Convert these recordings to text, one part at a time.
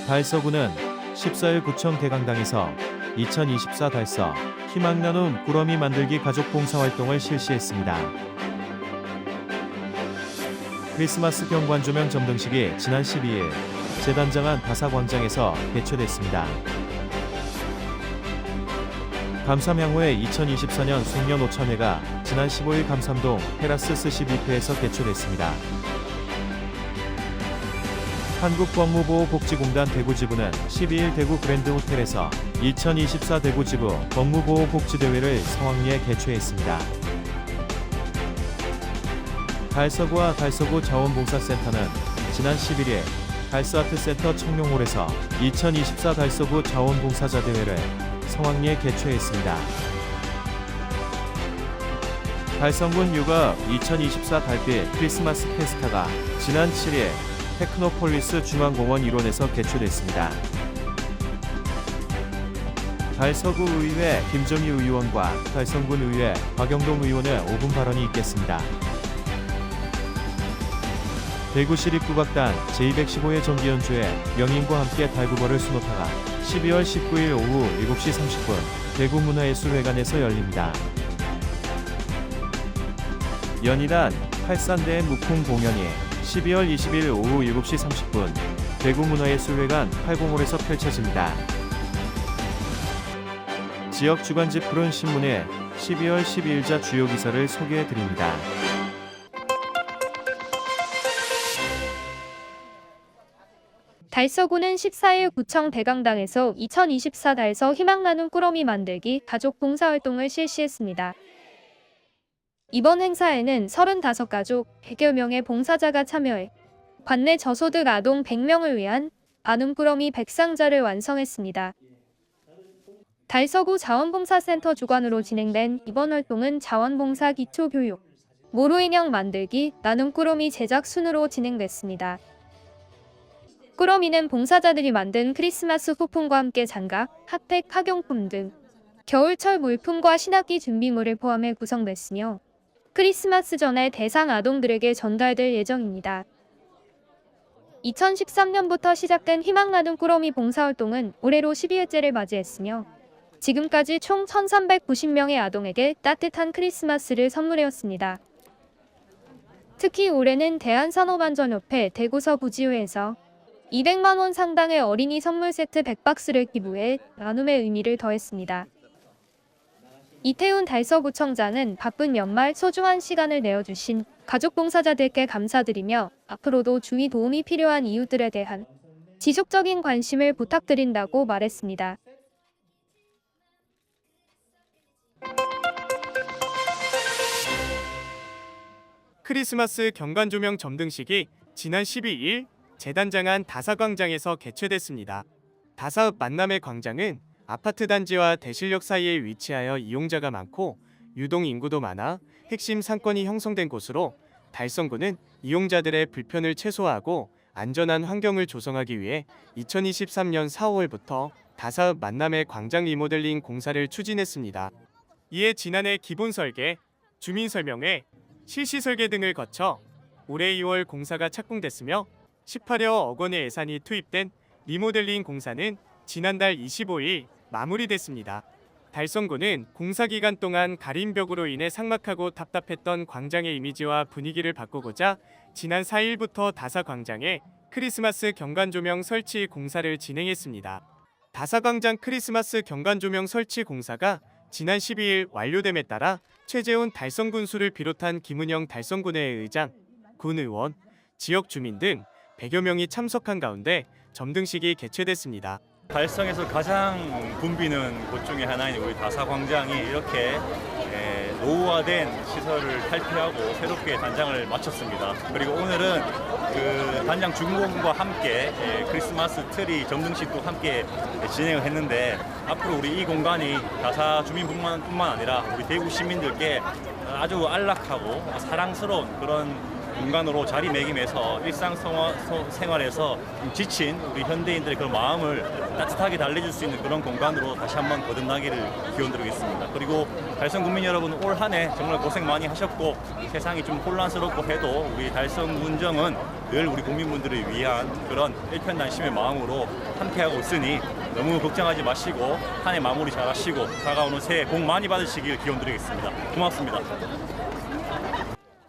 달서구는 14일 구청 대강당에서 2024 달서 희망 나눔 꾸러미 만들기 가족 봉사활동을 실시했습니다. 크리스마스 경관 조명 점등식이 지난 12일 재단장안 다사광장에서 개최됐습니다. 감삼향후의 2024년 송년 5천회가 지난 15일 감삼동 테라스 스시 뷔페에서 개최됐습니다. 한국법무보호복지공단 대구지부는 12일 대구 그랜드호텔에서 2024 대구지부 법무보호복지대회를 성황리에 개최했습니다. 달서구와 달서구 자원봉사센터는 지난 11일 달서아트센터 청룡홀에서 2024 달서구 자원봉사자 대회를 성황리에 개최했습니다. 달성군 육아 2024 달빛 크리스마스 페스타가 지난 7일 테크노폴리스 중앙공원 일원에서 개최됐습니다. 달서구 의회 김정희 의원과 달성군 의회 박영동 의원의 5분 발언이 있겠습니다. 대구시립국악단 제215회 정기연주회 명인과 함께 달국어를 수노파가 12월 19일 오후 7시 30분 대구문화예술회관에서 열립니다. 연희단 팔산대 묵풍 공연이 12월 20일 오후 7시 30분 대구문화예술회관 8공홀에서 펼쳐집니다. 지역 주간지 푸른 신문에 12월 12일자 주요 기사를 소개해드립니다. 달서구는 14일 구청 대강당에서 2024 달서 희망 나눔 꾸러미 만들기 가족 봉사활동을 실시했습니다. 이번 행사에는 35가족 100여 명의 봉사자가 참여해 관내 저소득 아동 100명을 위한 나눔 꾸러미 100상자를 완성했습니다. 달서구 자원봉사센터 주관으로 진행된 이번 활동은 자원봉사 기초교육, 모루인형 만들기, 나눔 꾸러미 제작 순으로 진행됐습니다. 꾸러미는 봉사자들이 만든 크리스마스 소품과 함께 장갑, 핫팩, 학용품 등 겨울철 물품과 신학기 준비물을 포함해 구성됐으며 크리스마스 전에 대상 아동들에게 전달될 예정입니다. 2013년부터 시작된 희망 나눔 꾸러미 봉사활동은 올해로 12회째를 맞이했으며 지금까지 총 1,390명의 아동에게 따뜻한 크리스마스를 선물해왔습니다. 특히 올해는 대한산업안전협회 대구서 부지회에서 200만 원 상당의 어린이 선물 세트 100박스를 기부해 나눔의 의미를 더했습니다. 이태훈 달서구청장은 바쁜 연말 소중한 시간을 내어주신 가족 봉사자들께 감사드리며 앞으로도 주위 도움이 필요한 이웃들에 대한 지속적인 관심을 부탁드린다고 말했습니다. 크리스마스 경관 조명 점등식이 지난 12일 재단장안 다사광장에서 개최됐습니다. 다사읍 만남의 광장은 아파트 단지와 대실역 사이에 위치하여 이용자가 많고 유동 인구도 많아 핵심 상권이 형성된 곳으로 달성구는 이용자들의 불편을 최소화하고 안전한 환경을 조성하기 위해 2023년 4월부터 다사읍 만남의 광장 리모델링 공사를 추진했습니다. 이에 지난해 기본 설계, 주민 설명회, 실시 설계 등을 거쳐 올해 2월 공사가 착공됐으며 18여 원의 예산이 투입된 리모델링 공사는 지난달 25일 마무리됐습니다. 달성구는 공사 기간 동안 가린 벽으로 인해 삭막하고 답답했던 광장의 이미지와 분위기를 바꾸고자 지난 4일부터 다사광장에 크리스마스 경관 조명 설치 공사를 진행했습니다. 다사광장 크리스마스 경관 조명 설치 공사가 지난 12일 완료됨에 따라 최재훈 달성군수를 비롯한 김은영 달성군의 의장, 군 의원, 지역 주민 등 100여 명이 참석한 가운데 점등식이 개최됐습니다. 달성에서 가장 붐비는 곳 중에 하나인 우리 다사광장이 이렇게 노후화된 시설을 탈피하고 새롭게 단장을 마쳤습니다. 그리고 오늘은 그 단장 준공과 함께 크리스마스 트리 점등식도 함께 진행을 했는데 앞으로 우리 이 공간이 다사 주민뿐만 아니라 우리 대구 시민들께 아주 안락하고 사랑스러운 그런 공간으로 자리매김해서 일상생활에서 지친 우리 현대인들의 그런 마음을 따뜻하게 달래줄 수 있는 그런 공간으로 다시 한번 거듭나기를 기원드리겠습니다. 그리고 달성 국민 여러분, 올 한 해 정말 고생 많이 하셨고 세상이 좀 혼란스럽고 해도 우리 달성 문정은 늘 우리 국민분들을 위한 그런 일편단심의 마음으로 함께하고 있으니 너무 걱정하지 마시고 한 해 마무리 잘 하시고 다가오는 새해 복 많이 받으시길 기원드리겠습니다. 고맙습니다.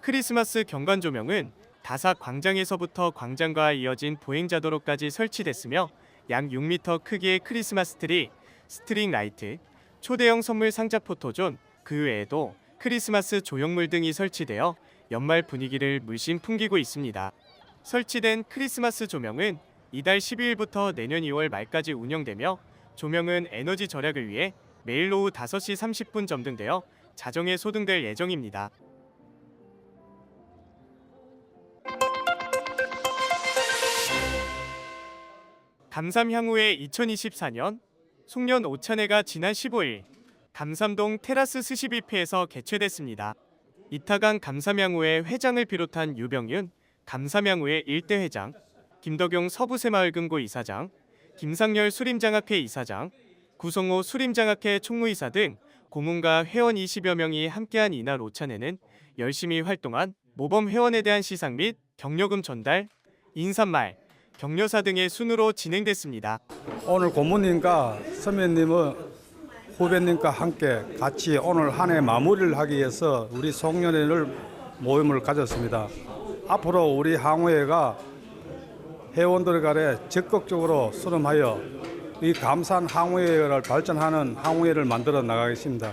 크리스마스 경관 조명은 다사 광장에서부터 광장과 이어진 보행자도로까지 설치됐으며 약 6m 크기의 크리스마스 트리, 스트링 라이트, 초대형 선물 상자 포토존, 그 외에도 크리스마스 조형물 등이 설치되어 연말 분위기를 물씬 풍기고 있습니다. 설치된 크리스마스 조명은 이달 12일부터 내년 2월 말까지 운영되며 조명은 에너지 절약을 위해 매일 오후 5시 30분 점등되어 자정에 소등될 예정입니다. 감삼향후의 2024년 송년 오찬회가 지난 15일 감삼동 테라스 스시뷔페에서 개최됐습니다. 이타강 감삼향후의 회장을 비롯한 유병윤 감삼향후의 일대 회장, 김덕용 서부새마을금고 이사장, 김상열 수림장학회 이사장, 구성호 수림장학회 총무이사 등 고문과 회원 20여 명이 함께한 이날 오찬회는 열심히 활동한 모범 회원에 대한 시상 및 격려금 전달, 인사말, 격려사 등의 순으로 진행됐습니다. 오늘 고모님과 선배님의 후배님과 함께 같이 오늘 한 해 마무리를 하기 위해서 우리 송년회를 모임을 가졌습니다. 앞으로 우리 항우회가 회원들 간에 적극적으로 수렴하여 이 감사한 항우회를 발전하는 항우회를 만들어 나가겠습니다.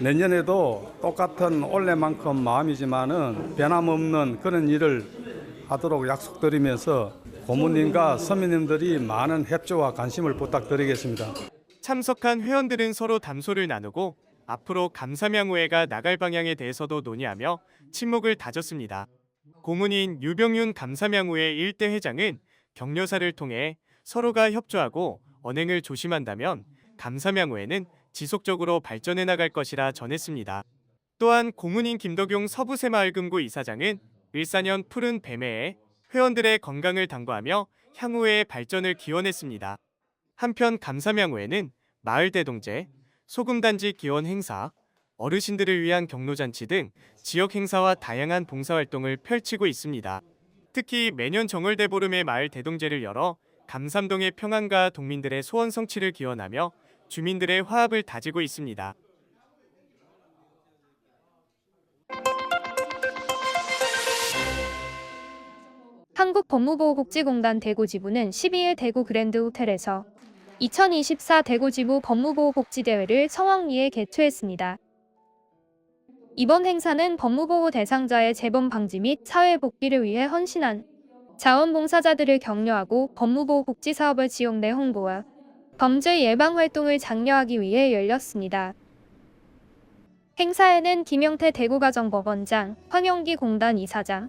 내년에도 똑같은 올해만큼 마음이지만은 변함없는 그런 일을 하도록 약속드리면서 고모님과 선배님들이 많은 협조와 관심을 부탁드리겠습니다. 참석한 회원들은 서로 담소를 나누고 앞으로 감삼향후회가 나갈 방향에 대해서도 논의하며 친목을 다졌습니다. 고문인 유병윤 감삼향후회 일대 회장은 격려사를 통해 서로가 협조하고 언행을 조심한다면 감삼향후회는 지속적으로 발전해 나갈 것이라 전했습니다. 또한 고문인 김덕용 서부새마을금고 이사장은 일사년 푸른 뱀해에 회원들의 건강을 당부하며 향후회의 발전을 기원했습니다. 한편 감삼향후회는 마을 대동제, 소금단지 기원 행사, 어르신들을 위한 격려잔치 등 지역 행사와 다양한 봉사활동을 펼치고 있습니다. 특히 매년 정월대보름에 마을 대동제를 열어 감삼동의 평안과 동민들의 소원 성취를 기원하며 주민들의 화합을 다지고 있습니다. 한국법무보호복지공단 대구지부는 12일 대구 그랜드 호텔에서 2024 대구지부 법무보호복지대회를 성황리에 개최했습니다. 이번 행사는 법무보호 대상자의 재범 방지 및 사회 복귀를 위해 헌신한 자원봉사자들을 격려하고 법무보호 복지사업을 지역 내 홍보와 범죄 예방 활동을 장려하기 위해 열렸습니다. 행사에는 김영태 대구가정법원장, 황영기 공단 이사장,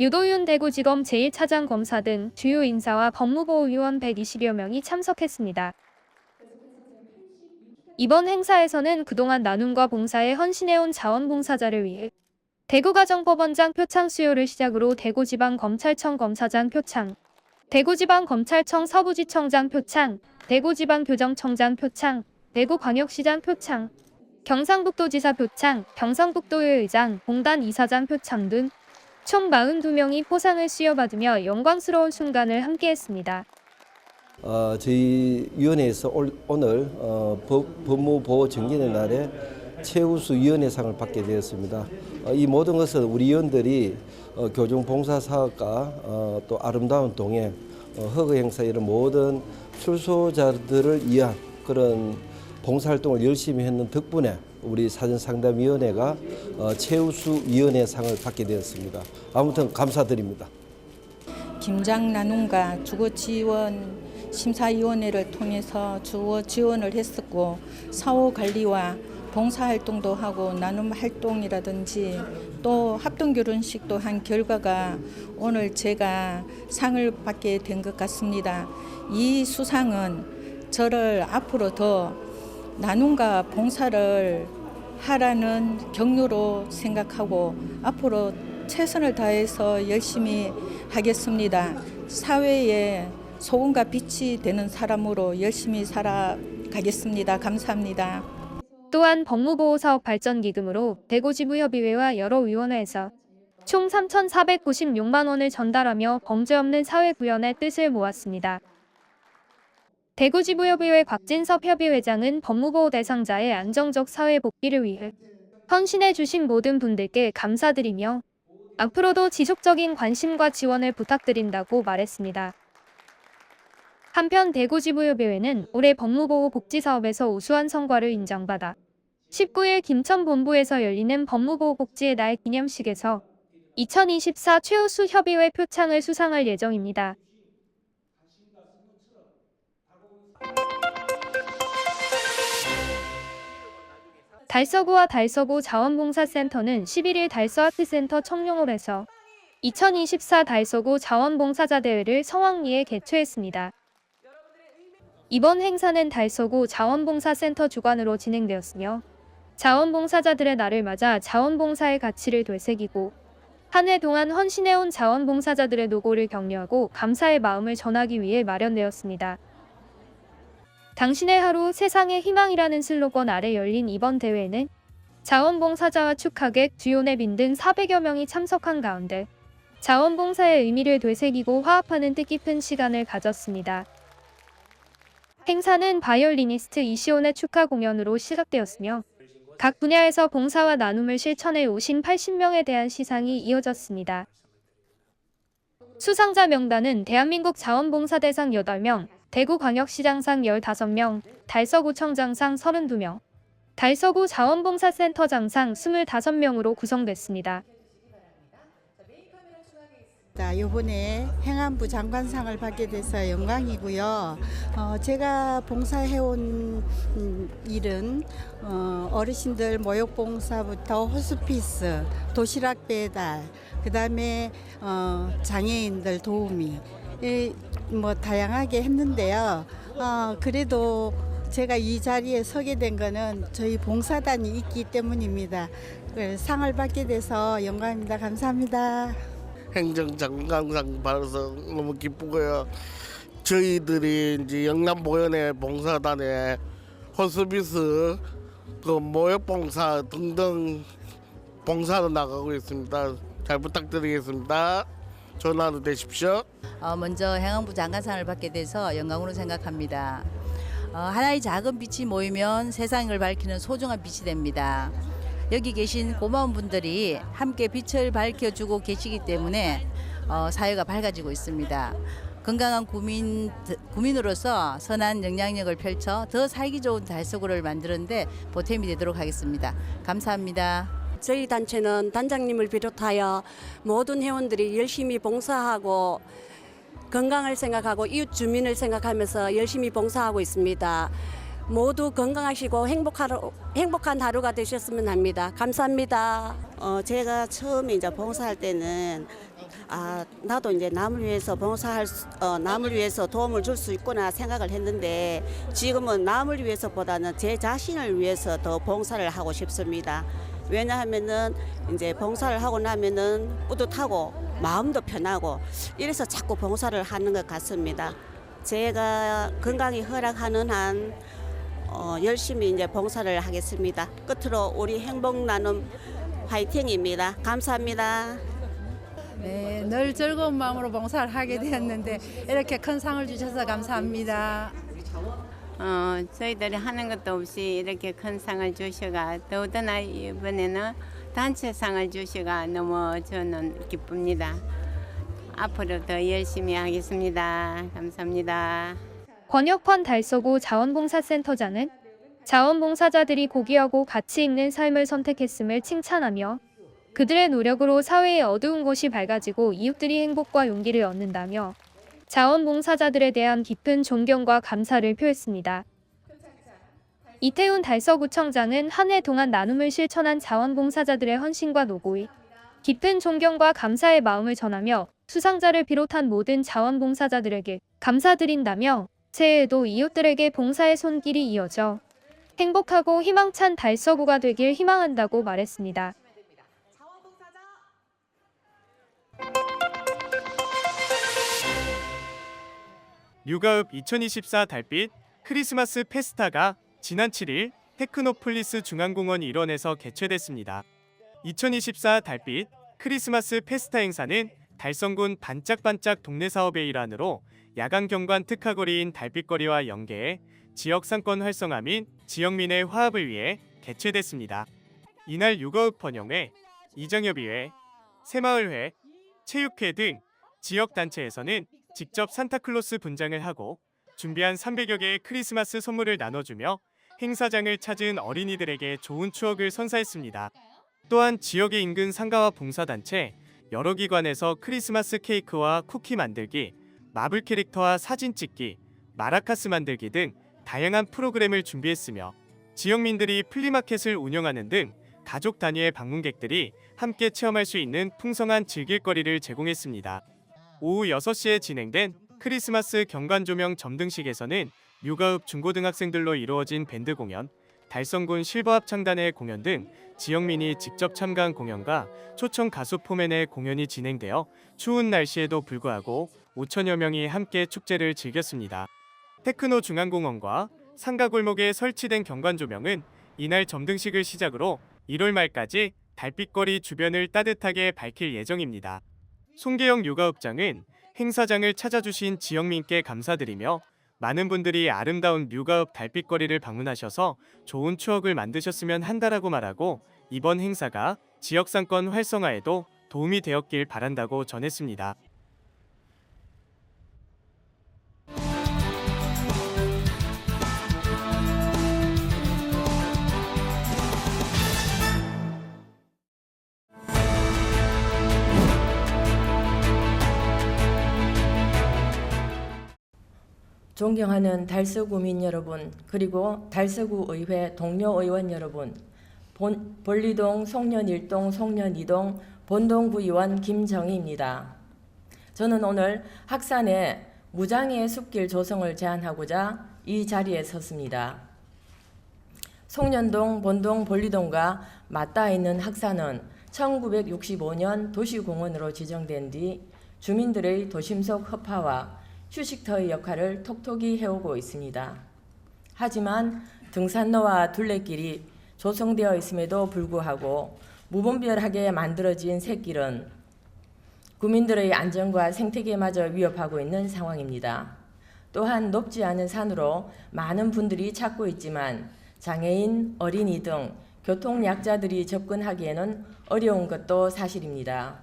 유도윤 대구지검 제1차장검사 등 주요 인사와 법무보호위원 120여 명이 참석했습니다. 이번 행사에서는 그동안 나눔과 봉사에 헌신해온 자원봉사자를 위해 대구가정법원장 표창 수여를 시작으로 대구지방검찰청 검사장 표창, 대구지방검찰청 서부지청장 표창, 대구지방교정청장 표창, 대구광역시장 표창, 경상북도지사 표창, 경상북도의 의장, 공단 이사장 표창 등 총 42명이 포상을 수여받으며 영광스러운 순간을 함께했습니다. 저희 위원회에서 오늘 법무보호 정기의 날에 최우수 위원회상을 받게 되었습니다. 이 모든 것은 우리 위원들이 교정봉사사업과 또 아름다운 동행, 허그 행사 이런 모든 출소자들을 위한 그런 봉사활동을 열심히 했는 덕분에 우리 사전상담위원회가 최우수 위원회상을 받게 되었습니다. 아무튼 감사드립니다. 김장 나눔과 주거 지원 심사위원회를 통해서 주거 지원을 했었고 사후 관리와 봉사활동도 하고 나눔 활동이라든지 또 합동결혼식도 한 결과가 오늘 제가 상을 받게 된 것 같습니다. 이 수상은 저를 앞으로 더 나눔과 봉사를 하라는 격려로 생각하고 앞으로 최선을 다해서 열심히 하겠습니다. 사회에 소금과 빛이 되는 사람으로 열심히 살아가겠습니다. 감사합니다. 또한 법무보호사업 발전기금으로 대구지부협의회와 여러 위원회에서 총 3,496만 원을 전달하며 범죄 없는 사회 구현의 뜻을 모았습니다. 대구지부협의회 곽진섭 협의회장은 법무보호 대상자의 안정적 사회 복귀를 위해 헌신해 주신 모든 분들께 감사드리며 앞으로도 지속적인 관심과 지원을 부탁드린다고 말했습니다. 한편 대구지부협의회는 올해 법무보호 복지사업에서 우수한 성과를 인정받아 19일 김천본부에서 열리는 법무보호 복지의 날 기념식에서 2024 최우수 협의회 표창을 수상할 예정입니다. 달서구와 달서구 자원봉사센터는 11일 달서아트센터 청룡홀에서 2024 달서구 자원봉사자 대회를 성황리에 개최했습니다. 이번 행사는 달서구 자원봉사센터 주관으로 진행되었으며 자원봉사자들의 날을 맞아 자원봉사의 가치를 되새기고 한 해 동안 헌신해온 자원봉사자들의 노고를 격려하고 감사의 마음을 전하기 위해 마련되었습니다. 당신의 하루 세상의 희망이라는 슬로건 아래 열린 이번 대회에는 자원봉사자와 축하객, 주요내빈 등 400여 명이 참석한 가운데 자원봉사의 의미를 되새기고 화합하는 뜻깊은 시간을 가졌습니다. 행사는 바이올리니스트 이시온의 축하 공연으로 시작되었으며 각 분야에서 봉사와 나눔을 실천해 오신 80명에 대한 시상이 이어졌습니다. 수상자 명단은 대한민국 자원봉사대상 8명, 대구광역시장상 15명, 달서구청장상 32명, 달서구 자원봉사센터장상 25명으로 구성됐습니다. 이번에 행안부 장관상을 받게 돼서 영광이고요. 제가 봉사해온 일은 어르신들 모욕봉사부터 호스피스, 도시락 배달, 그다음에 장애인들 도우미 뭐 다양하게 했는데요. 그래도 제가 이 자리에 서게 된 거는 저희 봉사단이 있기 때문입니다. 상을 받게 돼서 영광입니다. 감사합니다. 행정장관상 받아서 너무 기쁘고요. 저희들이 이제 영남보현의 봉사단에 호스피스, 모욕봉사 등등 봉사로 나가고 있습니다. 잘 부탁드리겠습니다. 좋은 하루 되십시오. 먼저 행안부 장관상을 받게 돼서 영광으로 생각합니다. 하나의 작은 빛이 모이면 세상을 밝히는 소중한 빛이 됩니다. 여기 계신 고마운 분들이 함께 빛을 밝혀주고 계시기 때문에 사회가 밝아지고 있습니다. 건강한 구민으로서 선한 영향력을 펼쳐 더 살기 좋은 달서구를 만드는데 보탬이 되도록 하겠습니다. 감사합니다. 저희 단체는 단장님을 비롯하여 모든 회원들이 열심히 봉사하고 건강을 생각하고 이웃 주민을 생각하면서 열심히 봉사하고 있습니다. 모두 건강하시고 행복한 하루가 되셨으면 합니다. 감사합니다. 제가 처음에 이제 봉사할 때는 나도 이제 남을 위해서 남을 위해서 도움을 줄 수 있구나 생각을 했는데 지금은 남을 위해서보다는 제 자신을 위해서 더 봉사를 하고 싶습니다. 왜냐하면은 이제 봉사를 하고 나면은 뿌듯하고 마음도 편하고 이래서 자꾸 봉사를 하는 것 같습니다. 제가 건강이 허락하는 한 열심히 이제 봉사를 하겠습니다. 끝으로 우리 행복 나눔 화이팅입니다. 감사합니다. 네, 늘 즐거운 마음으로 봉사를 하게 되었는데 이렇게 큰 상을 주셔서 감사합니다. 저희들이 하는 것도 없이 이렇게 큰 상을 주셔가 더더나 이번에는 단체상을 주셔가 너무 저는 기쁩니다. 앞으로 더 열심히 하겠습니다. 감사합니다. 권혁환 달서구 자원봉사센터장은 자원봉사자들이 고귀하고 가치 있는 삶을 선택했음을 칭찬하며 그들의 노력으로 사회의 어두운 곳이 밝아지고 이웃들이 행복과 용기를 얻는다며 자원봉사자들에 대한 깊은 존경과 감사를 표했습니다. 이태훈 달서구청장은 한 해 동안 나눔을 실천한 자원봉사자들의 헌신과 노고에 깊은 존경과 감사의 마음을 전하며 수상자를 비롯한 모든 자원봉사자들에게 감사드린다며 새해에도 이웃들에게 봉사의 손길이 이어져 행복하고 희망찬 달서구가 되길 희망한다고 말했습니다. 뉴가읍 2024 달빛 크리스마스 페스타가 지난 7일 테크노폴리스 중앙공원 일원에서 개최됐습니다. 2024 달빛 크리스마스 페스타 행사는 달성군 반짝반짝 동네 사업의 일환으로 야간 경관 특화거리인 달빛거리와 연계해 지역 상권 활성화 및 지역민의 화합을 위해 개최됐습니다. 이날 육아읍 번영회, 이정협의회, 새마을회, 체육회 등 지역 단체에서는 직접 산타클로스 분장을 하고 준비한 300여 개의 크리스마스 선물을 나눠주며 행사장을 찾은 어린이들에게 좋은 추억을 선사했습니다. 또한 지역의 인근 상가와 봉사단체, 여러 기관에서 크리스마스 케이크와 쿠키 만들기, 마블 캐릭터와 사진 찍기, 마라카스 만들기 등 다양한 프로그램을 준비했으며 지역민들이 플리마켓을 운영하는 등 가족 단위의 방문객들이 함께 체험할 수 있는 풍성한 즐길거리를 제공했습니다. 오후 6시에 진행된 크리스마스 경관조명 점등식에서는 육아읍 중고등학생들로 이루어진 밴드 공연, 달성군 실버합창단의 공연 등 지역민이 직접 참가한 공연과 초청 가수 포맨의 공연이 진행되어 추운 날씨에도 불구하고 5천여 명이 함께 축제를 즐겼습니다. 테크노 중앙공원과 상가골목에 설치된 경관조명은 이날 점등식을 시작으로 1월 말까지 달빛거리 주변을 따뜻하게 밝힐 예정입니다. 송계영 육아읍장은 행사장을 찾아주신 지역민께 감사드리며 많은 분들이 아름다운 육아읍 달빛거리를 방문하셔서 좋은 추억을 만드셨으면 한다라고 말하고 이번 행사가 지역상권 활성화에도 도움이 되었길 바란다고 전했습니다. 존경하는 달서구민 여러분, 그리고 달서구 의회 동료 의원 여러분, 볼리동, 송년 1동, 송년 2동 본동구의원 김정희입니다. 저는 오늘 학산에 무장의 숲길 조성을 제안하고자 이 자리에 섰습니다. 송년동, 본동, 볼리동과 맞닿아 있는 학산은 1965년 도시공원으로 지정된 뒤 주민들의 도심 속 허파와 휴식터의 역할을 톡톡히 해오고 있습니다. 하지만 등산로와 둘레길이 조성되어 있음에도 불구하고 무분별하게 만들어진 샛길은 구민들의 안전과 생태계마저 위협하고 있는 상황입니다. 또한 높지 않은 산으로 많은 분들이 찾고 있지만 장애인, 어린이 등 교통약자들이 접근하기에는 어려운 것도 사실입니다.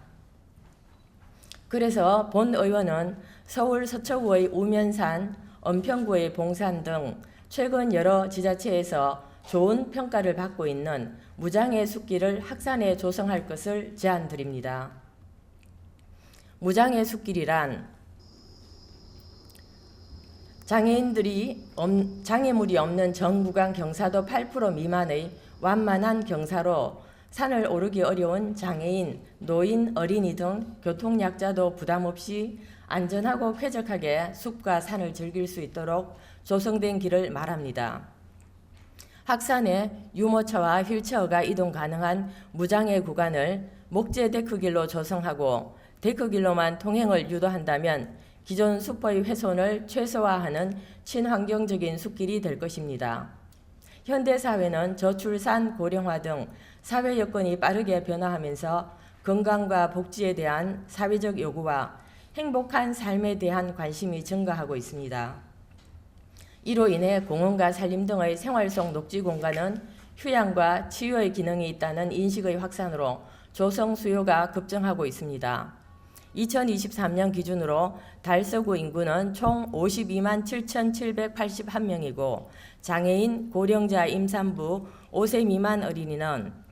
그래서 본 의원은 서울 서초구의 우면산, 은평구의 봉산 등 최근 여러 지자체에서 좋은 평가를 받고 있는 무장의 숲길을 학산에 조성할 것을 제안드립니다. 무장의 숲길이란 장애물이 없는 전구간 경사도 8% 미만의 완만한 경사로 산을 오르기 어려운 장애인, 노인, 어린이 등 교통약자도 부담 없이 안전하고 쾌적하게 숲과 산을 즐길 수 있도록 조성된 길을 말합니다. 학산에 유모차와 휠체어가 이동 가능한 무장애 구간을 목재 데크길로 조성하고 데크길로만 통행을 유도한다면 기존 숲의 훼손을 최소화하는 친환경적인 숲길이 될 것입니다. 현대사회는 저출산, 고령화 등 사회 여건이 빠르게 변화하면서 건강과 복지에 대한 사회적 요구와 행복한 삶에 대한 관심이 증가하고 있습니다. 이로 인해 공원과 산림 등의 생활 속 녹지 공간은 휴양과 치유의 기능이 있다는 인식의 확산으로 조성 수요가 급증하고 있습니다. 2023년 기준으로 달서구 인구는 총 52만 7,781명이고 장애인, 고령자, 임산부, 5세 미만 어린이는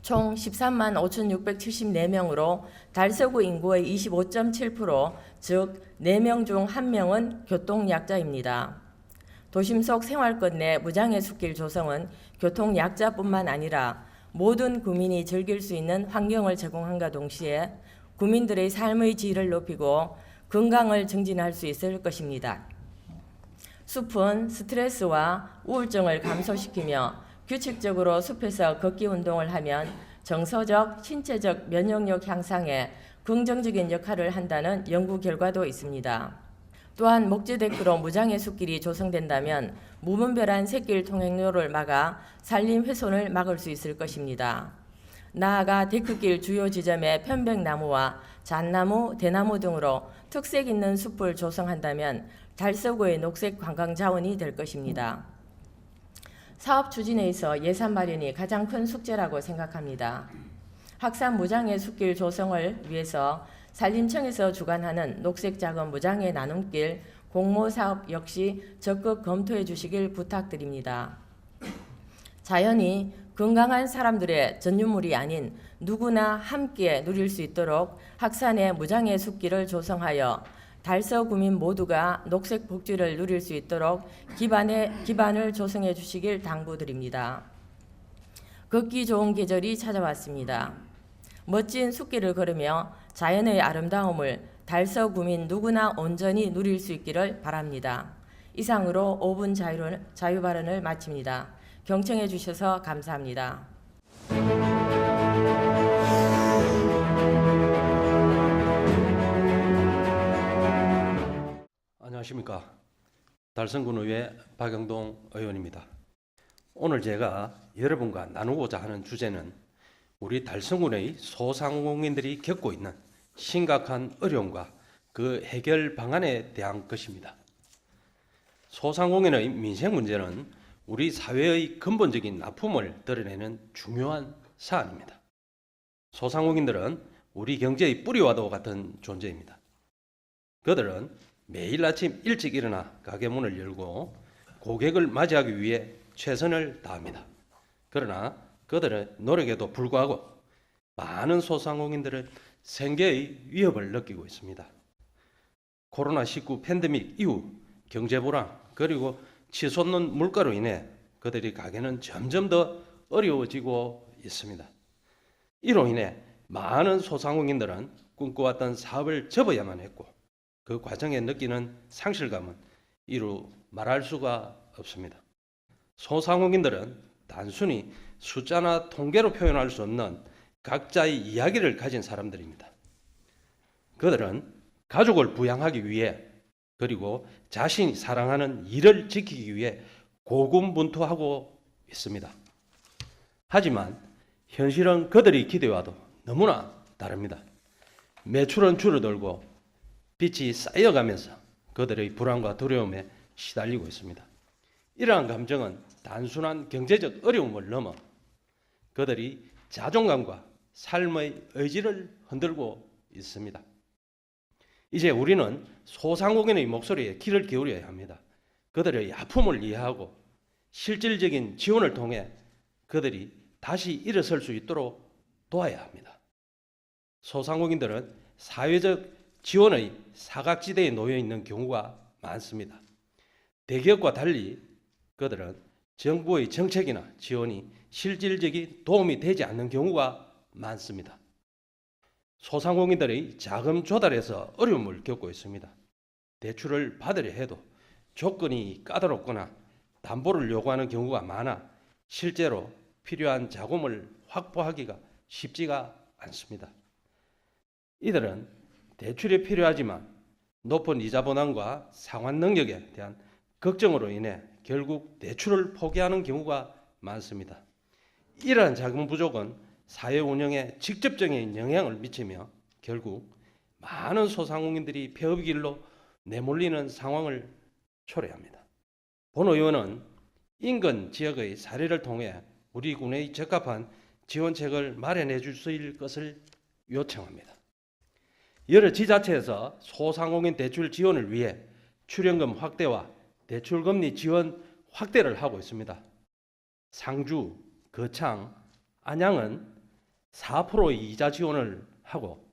총 13만 5,674명으로 달서구 인구의 25.7%, 즉 4명 중 1명은 교통약자입니다. 도심 속 생활권 내 무장애 숲길 조성은 교통약자뿐만 아니라 모든 구민이 즐길 수 있는 환경을 제공함과 동시에 구민들의 삶의 질을 높이고 건강을 증진할 수 있을 것입니다. 숲은 스트레스와 우울증을 감소시키며 규칙적으로 숲에서 걷기 운동을 하면 정서적, 신체적 면역력 향상에 긍정적인 역할을 한다는 연구 결과도 있습니다. 또한 목재 데크로 무장애 숲길이 조성된다면 무분별한 샛길 통행로를 막아 산림 훼손을 막을 수 있을 것입니다. 나아가 데크길 주요 지점에 편백나무와 잣나무, 대나무 등으로 특색 있는 숲을 조성한다면 달서구의 녹색 관광 자원이 될 것입니다. 사업 추진에 있어 예산 마련이 가장 큰 숙제라고 생각합니다. 학산 무장의 숲길 조성을 위해서 산림청에서 주관하는 녹색자금 무장의 나눔길 공모 사업 역시 적극 검토해 주시길 부탁드립니다. 자연이 건강한 사람들의 전유물이 아닌 누구나 함께 누릴 수 있도록 학산의 무장의 숲길을 조성하여 달서 구민 모두가 녹색 복지를 누릴 수 있도록 기반을 조성해 주시길 당부드립니다. 걷기 좋은 계절이 찾아왔습니다. 멋진 숲길을 걸으며 자연의 아름다움을 달서 구민 누구나 온전히 누릴 수 있기를 바랍니다. 이상으로 5분 자유 발언을 마칩니다. 경청해 주셔서 감사합니다. 안녕하십니까. 달성군의회 박영동 의원입니다. 오늘 제가 여러분과 나누고자 하는 주제는 우리 달성군의 소상공인들이 겪고 있는 심각한 어려움과 그 해결 방안에 대한 것입니다. 소상공인의 민생 문제는 우리 사회의 근본적인 아픔을 드러내는 중요한 사안입니다. 소상공인들은 우리 경제의 뿌리와도 같은 존재입니다. 그들은 매일 아침 일찍 일어나 가게 문을 열고 고객을 맞이하기 위해 최선을 다합니다. 그러나 그들의 노력에도 불구하고 많은 소상공인들은 생계의 위협을 느끼고 있습니다. 코로나19 팬데믹 이후 경제 불황 그리고 치솟는 물가로 인해 그들의 가게는 점점 더 어려워지고 있습니다. 이로 인해 많은 소상공인들은 꿈꿔왔던 사업을 접어야만 했고 그 과정에 느끼는 상실감은 이루 말할 수가 없습니다. 소상공인들은 단순히 숫자나 통계로 표현할 수 없는 각자의 이야기를 가진 사람들입니다. 그들은 가족을 부양하기 위해 그리고 자신이 사랑하는 일을 지키기 위해 고군분투하고 있습니다. 하지만 현실은 그들의 기대와도 너무나 다릅니다. 매출은 줄어들고 빚이 쌓여가면서 그들의 불안과 두려움에 시달리고 있습니다. 이러한 감정은 단순한 경제적 어려움을 넘어 그들이 자존감과 삶의 의지를 흔들고 있습니다. 이제 우리는 소상공인의 목소리에 귀를 기울여야 합니다. 그들의 아픔을 이해하고 실질적인 지원을 통해 그들이 다시 일어설 수 있도록 도와야 합니다. 소상공인들은 사회적 지원의 사각지대에 놓여 있는 경우가 많습니다. 대기업과 달리 그들은 정부의 정책이나 지원이 실질적인 도움이 되지 않는 경우가 많습니다. 소상공인들의 자금 조달에서 어려움을 겪고 있습니다. 대출을 받으려 해도 조건이 까다롭거나 담보를 요구하는 경우가 많아 실제로 필요한 자금을 확보하기가 쉽지가 않습니다. 이들은 대출이 필요하지만 높은 이자 부담과 상환 능력에 대한 걱정으로 인해 결국 대출을 포기하는 경우가 많습니다. 이러한 자금 부족은 사회 운영에 직접적인 영향을 미치며 결국 많은 소상공인들이 폐업의 길로 내몰리는 상황을 초래합니다. 본 의원은 인근 지역의 사례를 통해 우리 군에 적합한 지원책을 마련해 주실 것을 요청합니다. 여러 지자체에서 소상공인 대출 지원을 위해 출연금 확대와 대출금리 지원 확대를 하고 있습니다. 상주, 거창, 안양은 4%의 이자 지원을 하고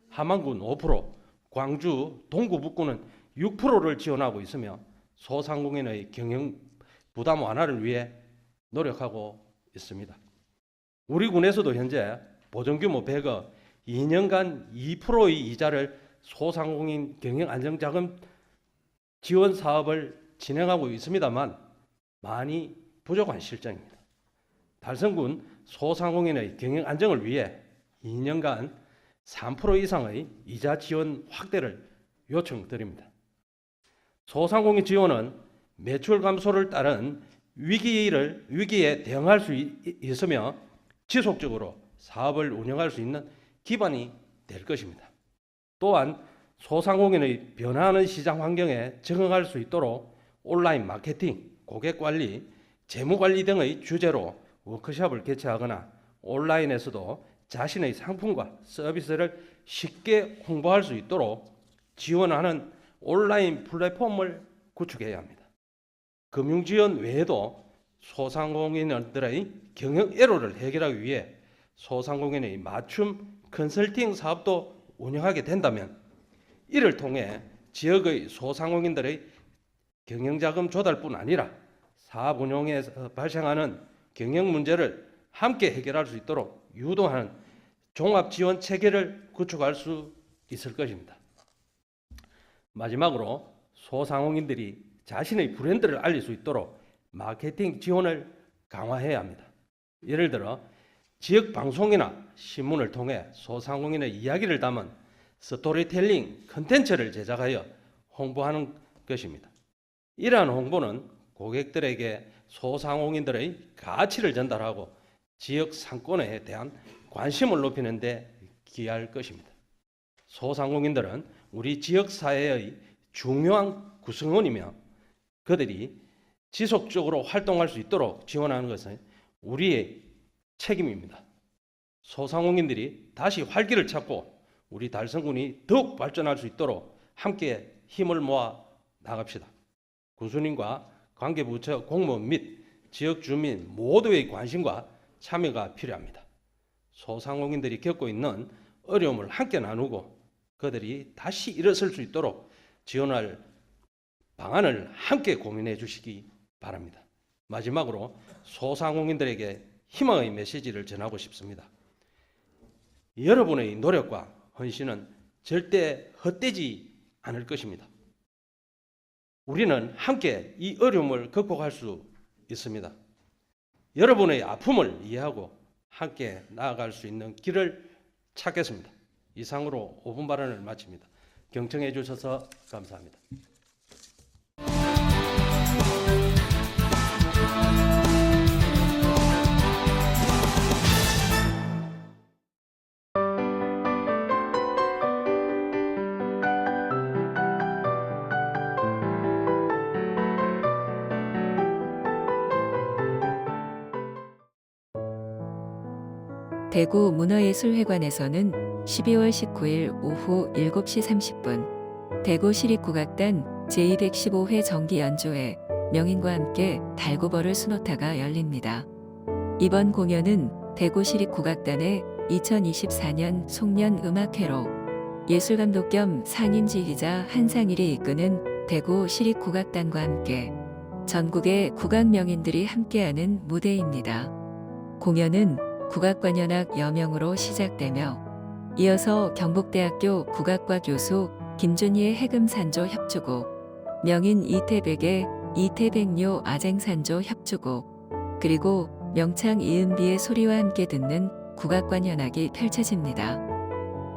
함안군 5%, 광주, 동구 북구는 6%를 지원하고 있으며 소상공인의 경영 부담 완화를 위해 노력하고 있습니다. 우리 군에서도 현재 보전규모 100억, 2년간 2%의 이자를 소상공인 경영 안정자금 지원 사업을 진행하고 있습니다만 많이 부족한 실정입니다. 달성군 소상공인의 경영 안정을 위해 2년간 3% 이상의 이자 지원 확대를 요청드립니다. 소상공인 지원은 매출 감소를 따른 위기에 대응할 수 있으며 지속적으로 사업을 운영할 수 있는 기반이 될 것입니다. 또한 소상공인의 변화하는 시장 환경에 적응할 수 있도록 온라인 마케팅, 고객관리, 재무관리 등의 주제로 워크숍을 개최하거나 온라인에서도 자신의 상품과 서비스를 쉽게 홍보할 수 있도록 지원하는 온라인 플랫폼을 구축해야 합니다. 금융지원 외에도 소상공인들의 경영 애로를 해결하기 위해 소상공인의 맞춤 컨설팅 사업도 운영하게 된다면 이를 통해 지역의 소상공인들의 경영자금 조달뿐 아니라 사업 운영에서 발생하는 경영 문제를 함께 해결할 수 있도록 유도하는 종합지원 체계를 구축할 수 있을 것입니다. 마지막으로 소상공인들이 자신의 브랜드를 알릴 수 있도록 마케팅 지원을 강화해야 합니다. 예를 들어 지역 방송이나 신문을 통해 소상공인의 이야기를 담은 스토리텔링 컨텐츠를 제작하여 홍보하는 것입니다. 이러한 홍보는 고객들에게 소상공인들의 가치를 전달하고 지역 상권에 대한 관심을 높이는 데 기여할 것입니다. 소상공인들은 우리 지역 사회의 중요한 구성원이며 그들이 지속적으로 활동할 수 있도록 지원하는 것은 우리의 책임입니다. 소상공인들이 다시 활기를 찾고 우리 달성군이 더욱 발전할 수 있도록 함께 힘을 모아 나갑시다. 군수님과 관계부처 공무원 및 지역 주민 모두의 관심과 참여가 필요합니다. 소상공인들이 겪고 있는 어려움을 함께 나누고 그들이 다시 일어설 수 있도록 지원할 방안을 함께 고민해 주시기 바랍니다. 마지막으로 소상공인들에게 희망의 메시지를 전하고 싶습니다. 여러분의 노력과 헌신은 절대 헛되지 않을 것입니다. 우리는 함께 이 어려움을 극복할 수 있습니다. 여러분의 아픔을 이해하고 함께 나아갈 수 있는 길을 찾겠습니다. 이상으로 5분 발언을 마칩니다. 경청해 주셔서 감사합니다. 대구 문화예술회관에서는 12월 19일 오후 7시 30분 대구시립국악단 제215회 정기연주회 명인과 함께 달구벌을 수노타가 열립니다. 이번 공연은 대구시립국악단의 2024년 송년음악회로 예술감독 겸 상임지휘자 한상일이 이끄는 대구시립국악단과 함께 전국의 국악 명인들이 함께하는 무대입니다. 공연은 국악관현악 여명으로 시작되며 이어서 경북대학교 국악과 교수 김준희의 해금산조 협주곡, 명인 이태백의 이태백료 아쟁산조 협주곡, 그리고 명창 이은비의 소리와 함께 듣는 국악관현악이 펼쳐집니다.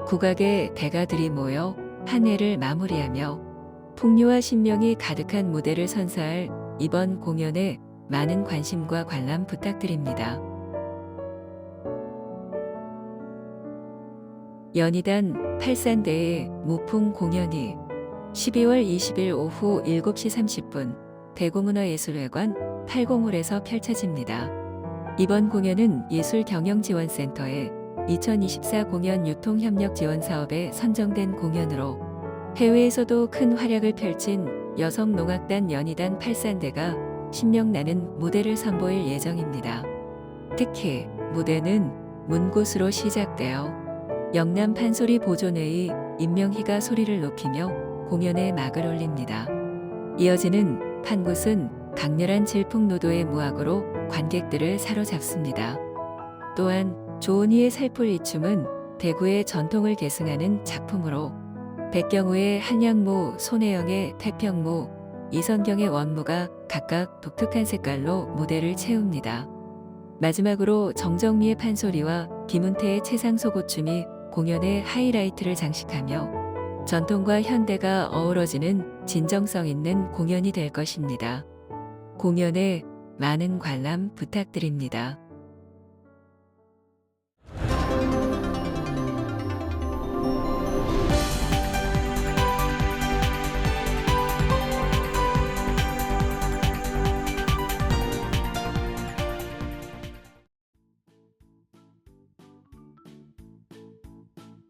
국악의 대가들이 모여 한 해를 마무리하며 풍요와 신명이 가득한 무대를 선사할 이번 공연에 많은 관심과 관람 부탁드립니다. 연희단 팔산대의 무풍 공연이 12월 20일 오후 7시 30분 대구문화예술회관 8공홀에서 펼쳐집니다. 이번 공연은 예술경영지원센터의 2024 공연 유통협력지원사업에 선정된 공연으로 해외에서도 큰 활약을 펼친 여성농악단 연희단 팔산대가 신명나는 무대를 선보일 예정입니다. 특히 무대는 문굿으로 시작되어 영남 판소리 보존회의 임명희가 소리를 높이며 공연에 막을 올립니다. 이어지는 판굿은 강렬한 질풍노도의 무악으로 관객들을 사로잡습니다. 또한 조은희의 살풀이춤은 대구의 전통을 계승하는 작품으로 백경우의 한양무, 손혜영의 태평무, 이선경의 원무가 각각 독특한 색깔로 무대를 채웁니다. 마지막으로 정정미의 판소리와 김은태의 채상소고춤이 공연의 하이라이트를 장식하며 전통과 현대가 어우러지는 진정성 있는 공연이 될 것입니다. 공연에 많은 관람 부탁드립니다.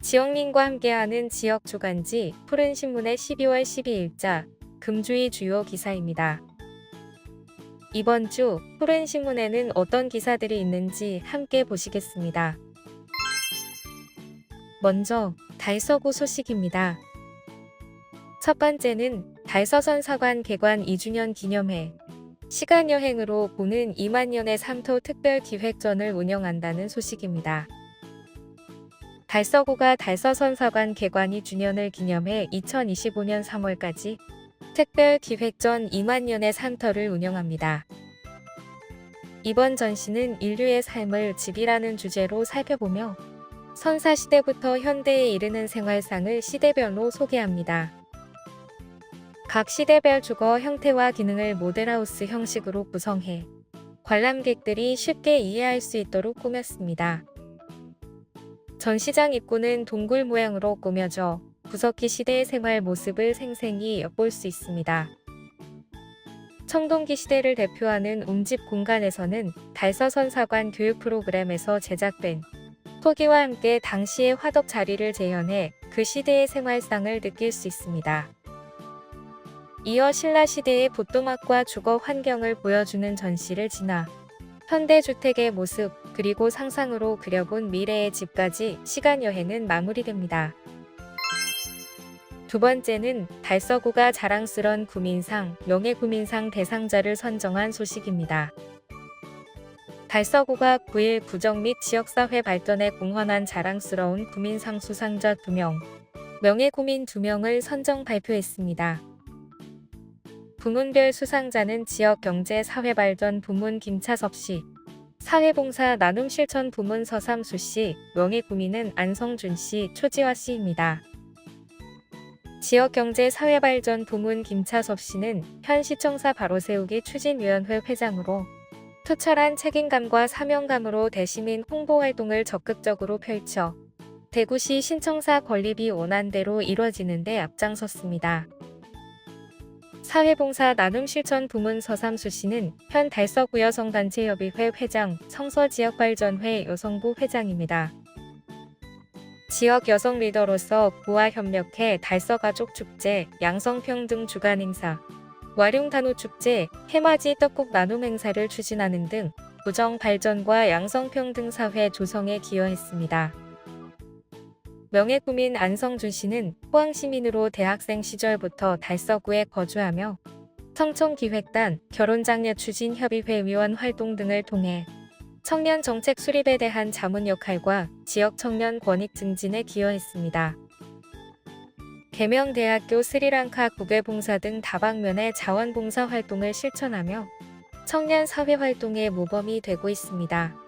지역민과 함께하는 지역 주간지 푸른신문의 12월 12일자 금주의 주요 기사입니다. 이번 주 푸른신문에는 어떤 기사들이 있는지 함께 보시겠습니다. 먼저 달서구 소식입니다. 첫 번째는 달서선사관 개관 2주년 기념회, 시간여행으로 보는 2만 년의 삼토 특별기획전을 운영한다는 소식입니다. 달서구가 달서선사관 개관 2주년을 기념해 2025년 3월까지 특별기획전 2만 년의 삼터를 운영합니다. 이번 전시는 인류의 삶을 집이라는 주제로 살펴보며 선사시대부터 현대에 이르는 생활상을 시대별로 소개합니다. 각 시대별 주거 형태와 기능을 모델하우스 형식으로 구성해 관람객들이 쉽게 이해할 수 있도록 꾸몄습니다. 전시장 입구는 동굴 모양으로 꾸며져 구석기 시대의 생활 모습을 생생히 엿볼 수 있습니다. 청동기 시대를 대표하는 웅집 공간에서는 달서선사관 교육 프로그램에서 제작된 토기와 함께 당시의 화덕 자리를 재현해 그 시대의 생활상을 느낄 수 있습니다. 이어 신라시대의 보도막과 주거 환경을 보여주는 전시를 지나 현대주택의 모습 그리고 상상으로 그려본 미래의 집까지 시간여행은 마무리됩니다. 두 번째는 달서구가 자랑스런 구민상, 명예구민상 대상자를 선정한 소식입니다. 달서구가 9일 구정 및 지역사회 발전에 공헌한 자랑스러운 구민상 수상자 2명, 명예구민 2명을 선정 발표했습니다. 부문별 수상자는 지역경제사회발전 부문 김차섭 씨, 사회봉사 나눔실천 부문 서삼수 씨, 명예구민은 안성준 씨, 초지화 씨입니다. 지역경제사회발전 부문 김차섭 씨는 현 시청사 바로세우기 추진위원회 회장으로 투철한 책임감과 사명감으로 대시민 홍보활동을 적극적으로 펼쳐 대구시 신청사 건립이 원안대로 이뤄지는 데 앞장섰습니다. 사회봉사 나눔실천 부문 서삼수 씨는 현 달서구 여성단체협의회 회장, 성서지역발전회 여성부 회장입니다. 지역 여성 리더로서 구와 협력해 달서가족축제, 양성평등 주간행사, 와룡단오축제, 해맞이 떡국 나눔 행사를 추진하는 등 구정 발전과 양성평등 사회 조성에 기여했습니다. 명예구민 안성준 씨는 포항시민으로 대학생 시절부터 달서구에 거주하며 청청기획단, 결혼장려 추진협의회 위원 활동 등을 통해 청년 정책 수립에 대한 자문 역할과 지역 청년 권익 증진에 기여했습니다. 계명대학교 스리랑카 국외봉사 등 다방면의 자원봉사 활동을 실천하며 청년 사회활동의 모범이 되고 있습니다.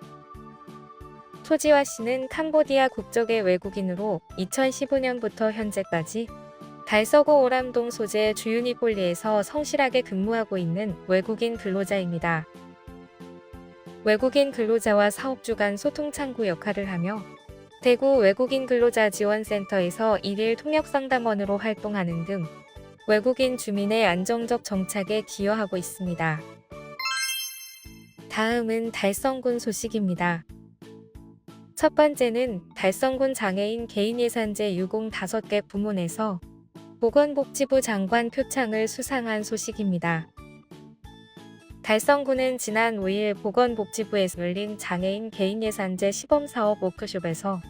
초지화 씨는 캄보디아 국적의 외국인으로 2015년부터 현재까지 달서구 오람동 소재 주유니폴리에서 성실하게 근무하고 있는 외국인 근로자입니다. 외국인 근로자와 사업주 간 소통창구 역할을 하며 대구 외국인 근로자 지원센터에서 일일 통역상담원으로 활동하는 등 외국인 주민의 안정적 정착에 기여하고 있습니다. 다음은 달성군 소식입니다. 첫 번째는 달성군 장애인 개인예산제 유공 5개 부문에서 보건복지부 장관 표창을 수상한 소식입니다. 달성군은 지난 5일 보건복지부에서 열린 장애인 개인예산제 시범사업 워크숍에서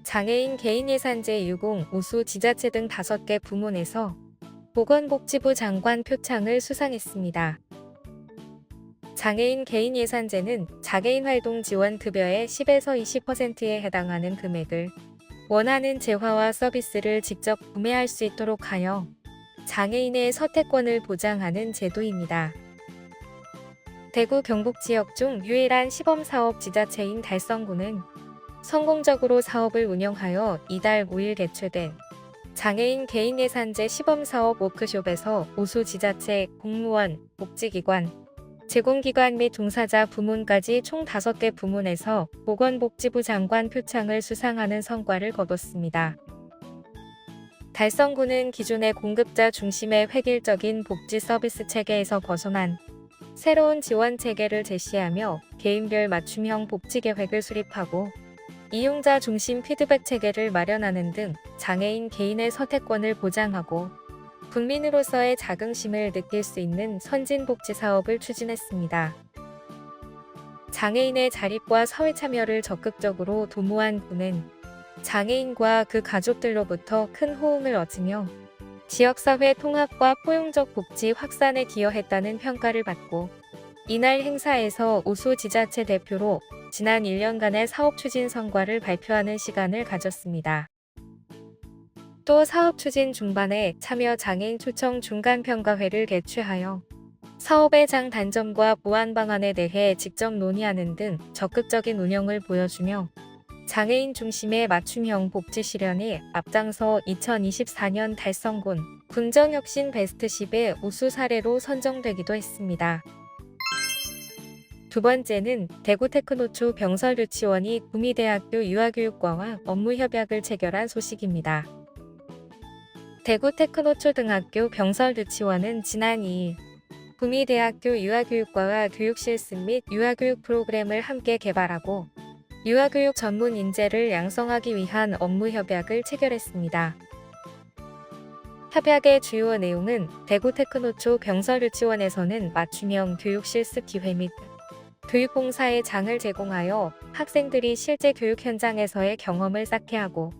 장애인 개인예산제 유공, 우수 지자체 등 5개 부문에서 보건복지부 장관 표창을 수상했습니다. 장애인 개인예산제는 장애인 활동 지원 급여의 10에서 20%에 해당하는 금액을 원하는 재화와 서비스를 직접 구매할 수 있도록 하여 장애인의 선택권을 보장하는 제도입니다. 대구 경북 지역 중 유일한 시범사업 지자체인 달성군은 성공적으로 사업을 운영하여 이달 5일 개최된 장애인 개인예산제 시범사업 워크숍에서 우수 지자체, 공무원, 복지기관, 제공기관 및 종사자 부문까지 총 5개 부문에서 보건복지부 장관 표창을 수상하는 성과를 거뒀습니다. 달성군은 기존의 공급자 중심의 획일적인 복지 서비스 체계에서 벗어난 새로운 지원 체계를 제시하며 개인별 맞춤형 복지 계획을 수립하고 이용자 중심 피드백 체계를 마련하는 등 장애인 개인의 선택권을 보장하고 국민으로서의 자긍심을 느낄 수 있는 선진복지 사업을 추진했습니다. 장애인의 자립과 사회 참여를 적극적으로 도모한 군은 장애인과 그 가족들로부터 큰 호응을 얻으며 지역사회 통합과 포용적 복지 확산에 기여했다는 평가를 받고 이날 행사에서 우수지자체 대표로 지난 1년간의 사업 추진 성과를 발표하는 시간을 가졌습니다. 또 사업 추진 중반에 참여 장애인 초청 중간평가회를 개최하여 사업의 장단점과 보완 방안에 대해 직접 논의하는 등 적극적인 운영을 보여주며 장애인 중심의 맞춤형 복지 실현에 앞장서 2024년 달성군 군정혁신 베스트 10의 우수 사례로 선정되기도 했습니다. 두 번째는 대구테크노초 병설유치원이 구미대학교 유아교육과와 업무협약을 체결한 소식입니다. 대구테크노초등학교 병설유치원은 지난 2일 구미대학교 유아교육과와 교육실습 및 유아교육 프로그램을 함께 개발하고 유아교육 전문 인재를 양성하기 위한 업무협약을 체결했습니다. 협약의 주요 내용은 대구테크노초 병설유치원에서는 맞춤형 교육실습 기회 및 교육봉사의 장을 제공하여 학생들이 실제 교육 현장에서의 경험을 쌓게 하고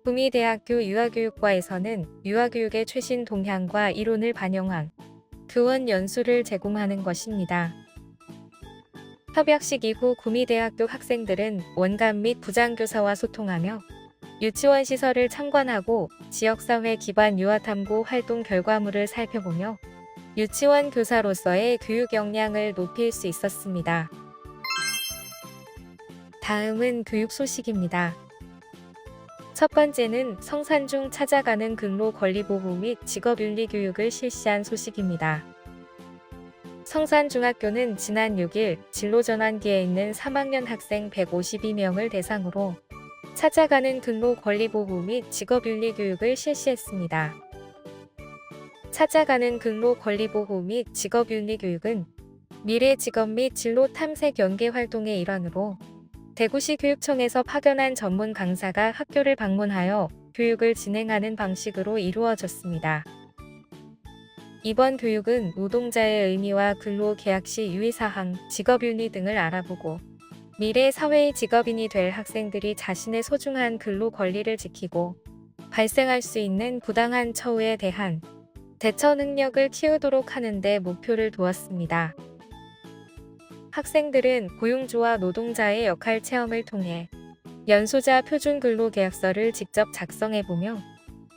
구미대학교 유아교육과에서는 유아교육의 최신 동향과 이론을 반영한 교원 연수를 제공하는 것입니다. 협약식 이후 구미대학교 학생들은 원감 및 부장교사와 소통하며 유치원 시설을 참관하고 지역사회 기반 유아탐구 활동 결과물을 살펴보며 유치원 교사로서의 교육 역량을 높일 수 있었습니다. 다음은 교육 소식입니다. 첫 번째는 성산 중 찾아가는 근로 권리 보호 및 직업윤리 교육을 실시한 소식입니다. 성산중학교는 지난 6일 진로전환기에 있는 3학년 학생 152명을 대상으로 찾아가는 근로 권리 보호 및 직업윤리 교육을 실시했습니다. 찾아가는 근로 권리 보호 및 직업윤리 교육은 미래 직업 및 진로 탐색 연계 활동의 일환으로 대구시 교육청에서 파견한 전문 강사가 학교를 방문하여 교육을 진행하는 방식으로 이루어졌습니다. 이번 교육은 노동자의 의미와 근로 계약 시 유의사항, 직업윤리 등을 알아보고 미래 사회의 직업인이 될 학생들이 자신의 소중한 근로 권리를 지키고 발생할 수 있는 부당한 처우에 대한 대처 능력을 키우도록 하는 데 목표를 두었습니다. 학생들은 고용주와 노동자의 역할 체험을 통해 연소자 표준 근로계약서를 직접 작성해보며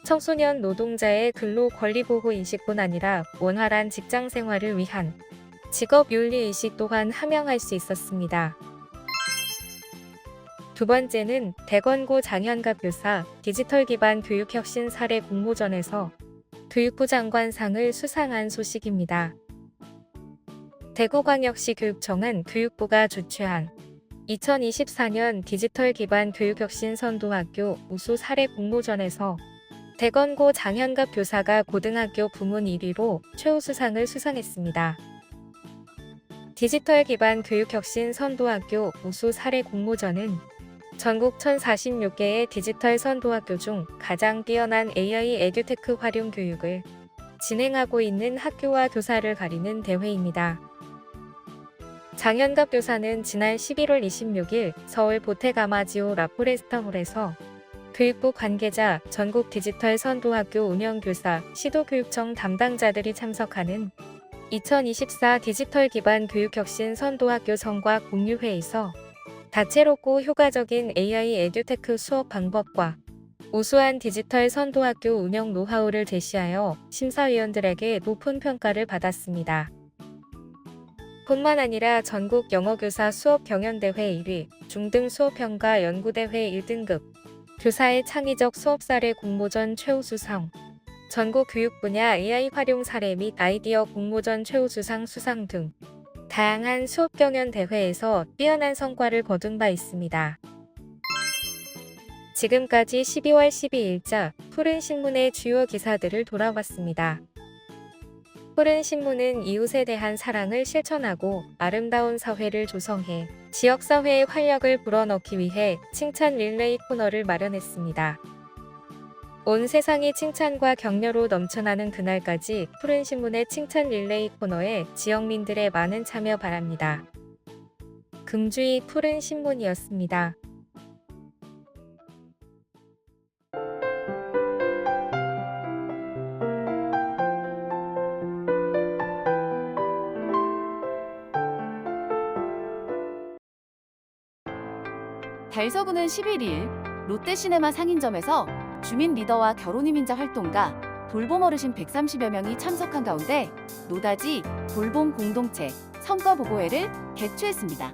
청소년 노동자의 근로 권리 보호 인식뿐 아니라 원활한 직장 생활을 위한 직업 윤리 의식 또한 함양할 수 있었습니다. 두 번째는 대건고 장현갑 교사 디지털 기반 교육 혁신 사례 공모전에서 교육부 장관상을 수상한 소식입니다. 대구광역시 교육청은 교육부가 주최한 2024년 디지털 기반 교육혁신 선도학교 우수 사례 공모전에서 대건고 장현갑 교사가 고등학교 부문 1위로 최우수상을 수상했습니다. 디지털 기반 교육혁신 선도학교 우수 사례 공모전은 전국 1046개의 디지털 선도학교 중 가장 뛰어난 AI 에듀테크 활용 교육을 진행하고 있는 학교와 교사를 가리는 대회입니다. 장현갑 교사는 지난 11월 26일 서울 보테가마지오 라포레스타홀에서 교육부 관계자, 전국 디지털 선도학교 운영교사, 시도교육청 담당자들이 참석하는 2024 디지털 기반 교육혁신 선도학교 성과 공유회에서 다채롭고 효과적인 AI 에듀테크 수업 방법과 우수한 디지털 선도학교 운영 노하우를 제시하여 심사위원들에게 높은 평가를 받았습니다. 뿐만 아니라 전국 영어교사 수업 경연대회 1위, 중등 수업평가 연구대회 1등급, 교사의 창의적 수업 사례 공모전 최우수상, 전국 교육 분야 AI 활용 사례 및 아이디어 공모전 최우수상 수상 등 다양한 수업 경연 대회에서 뛰어난 성과를 거둔 바 있습니다. 지금까지 12월 12일자 푸른신문의 주요 기사들을 돌아봤습니다. 푸른신문은 이웃에 대한 사랑을 실천하고 아름다운 사회를 조성해 지역사회의 활력을 불어넣기 위해 칭찬 릴레이 코너를 마련했습니다. 온 세상이 칭찬과 격려로 넘쳐나는 그날까지 푸른 신문의 칭찬 릴레이 코너에 지역민들의 많은 참여 바랍니다. 금주의 푸른 신문이었습니다. 달서구는 11일 롯데시네마 상인점에서 주민 리더와 결혼이민자 활동가, 돌봄 어르신 130여 명이 참석한 가운데 노다지 돌봄 공동체 성과보고회를 개최했습니다.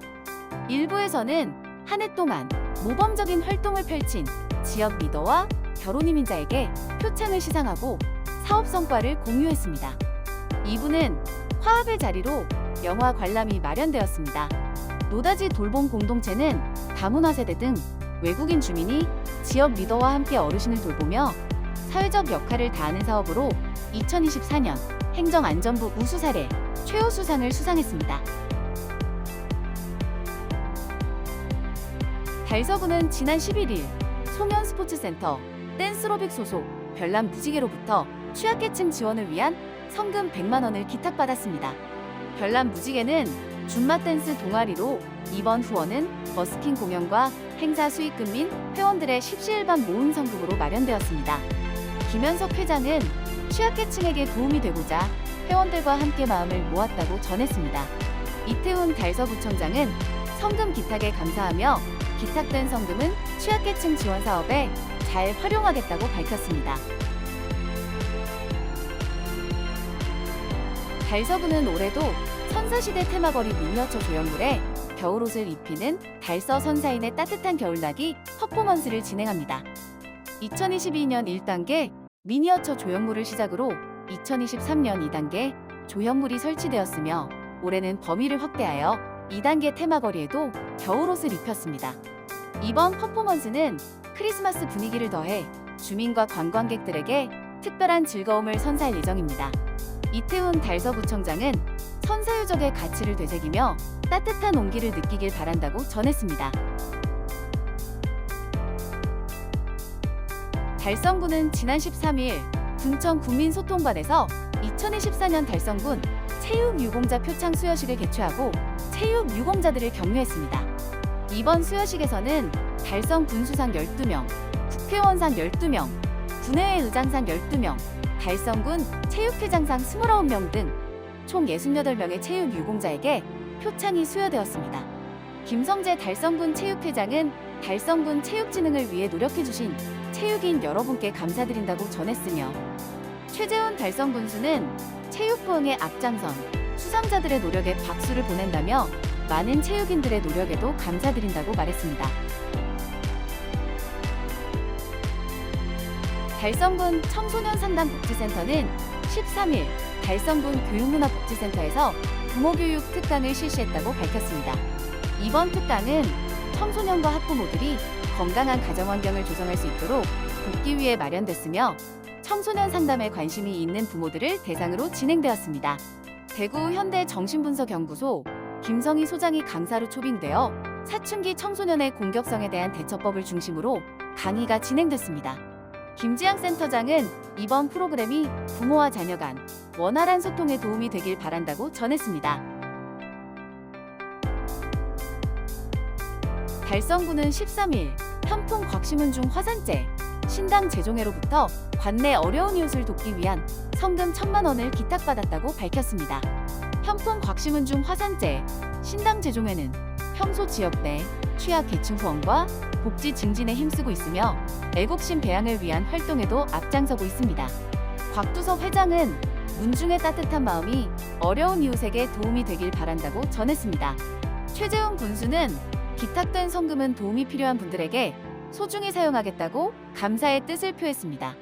일부에서는 한 해 동안 모범적인 활동을 펼친 지역 리더와 결혼이민자에게 표창을 시상하고 사업 성과를 공유했습니다. 2부는 화합의 자리로 영화 관람이 마련되었습니다. 노다지 돌봄 공동체는 다문화 세대 등 외국인 주민이 지역 리더와 함께 어르신을 돌보며 사회적 역할을 다하는 사업으로 2024년 행정안전부 우수사례 최우수상을 수상했습니다. 달서구는 지난 11일 송현스포츠센터 댄스로빅 소속 별난 무지개로부터 취약계층 지원을 위한 성금 100만 원을 기탁받았습니다. 별난 무지개는 줌마 댄스 동아리로 이번 후원은 버스킹 공연과 행사 수익금 및 회원들의 십시일반 모은 성금으로 마련되었습니다. 김현석 회장은 취약계층에게 도움이 되고자 회원들과 함께 마음을 모았다고 전했습니다. 이태훈 달서구청장은 성금 기탁에 감사하며 기탁된 성금은 취약계층 지원 사업에 잘 활용하겠다고 밝혔습니다. 달서구는 올해도 선사시대 테마거리 미니어처 조형물에 겨울옷을 입히는 달서 선사인의 따뜻한 겨울나기 퍼포먼스를 진행합니다. 2022년 1단계 미니어처 조형물을 시작으로 2023년 2단계 조형물이 설치되었으며 올해는 범위를 확대하여 2단계 테마거리에도 겨울옷을 입혔습니다. 이번 퍼포먼스는 크리스마스 분위기를 더해 주민과 관광객들에게 특별한 즐거움을 선사할 예정입니다. 이태훈 달서구청장은 선사유적의 가치를 되새기며 따뜻한 온기를 느끼길 바란다고 전했습니다. 달성군은 지난 13일 군청 국민소통관에서 2024년 달성군 체육유공자 표창 수여식을 개최하고 체육유공자들을 격려했습니다. 이번 수여식에서는 달성 군수상 12명, 국회의원상 12명, 군의회 의장상 12명, 달성군 체육회장상 29명 등 총 68명의 체육유공자에게 표창이 수여되었습니다. 김성재 달성군 체육회장은 달성군 체육진흥을 위해 노력해주신 체육인 여러분께 감사드린다고 전했으며 최재훈 달성군수는 체육부흥의 앞장선 수상자들의 노력에 박수를 보낸다며 많은 체육인들의 노력에도 감사드린다고 말했습니다. 달성군 청소년 상담복지센터는 13일 달성군 교육문화복지센터에서 부모교육 특강을 실시했다고 밝혔습니다. 이번 특강은 청소년과 학부모들이 건강한 가정환경을 조성할 수 있도록 돕기 위해 마련됐으며 청소년 상담에 관심이 있는 부모들을 대상으로 진행되었습니다. 대구 현대정신분석연구소 김성희 소장이 강사로 초빙되어 사춘기 청소년의 공격성에 대한 대처법을 중심으로 강의가 진행됐습니다. 김지양 센터장은 이번 프로그램이 부모와 자녀 간 원활한 소통에 도움이 되길 바란다고 전했습니다. 달성군은 13일 현풍 곽심은중 화산재 신당 재종회로부터 관내 어려운 이웃을 돕기 위한 성금 1,000만 원을 기탁받았다고 밝혔습니다. 현풍 곽심은중 화산재 신당 재종회는 평소 지역 내 취약 계층 후원과 복지 증진에 힘쓰고 있으며 애국심 배양을 위한 활동에도 앞장서고 있습니다. 곽두섭 회장은 문중의 따뜻한 마음이 어려운 이웃에게 도움이 되길 바란다고 전했습니다. 최재훈 군수는 기탁된 성금은 도움이 필요한 분들에게 소중히 사용하겠다고 감사의 뜻을 표했습니다.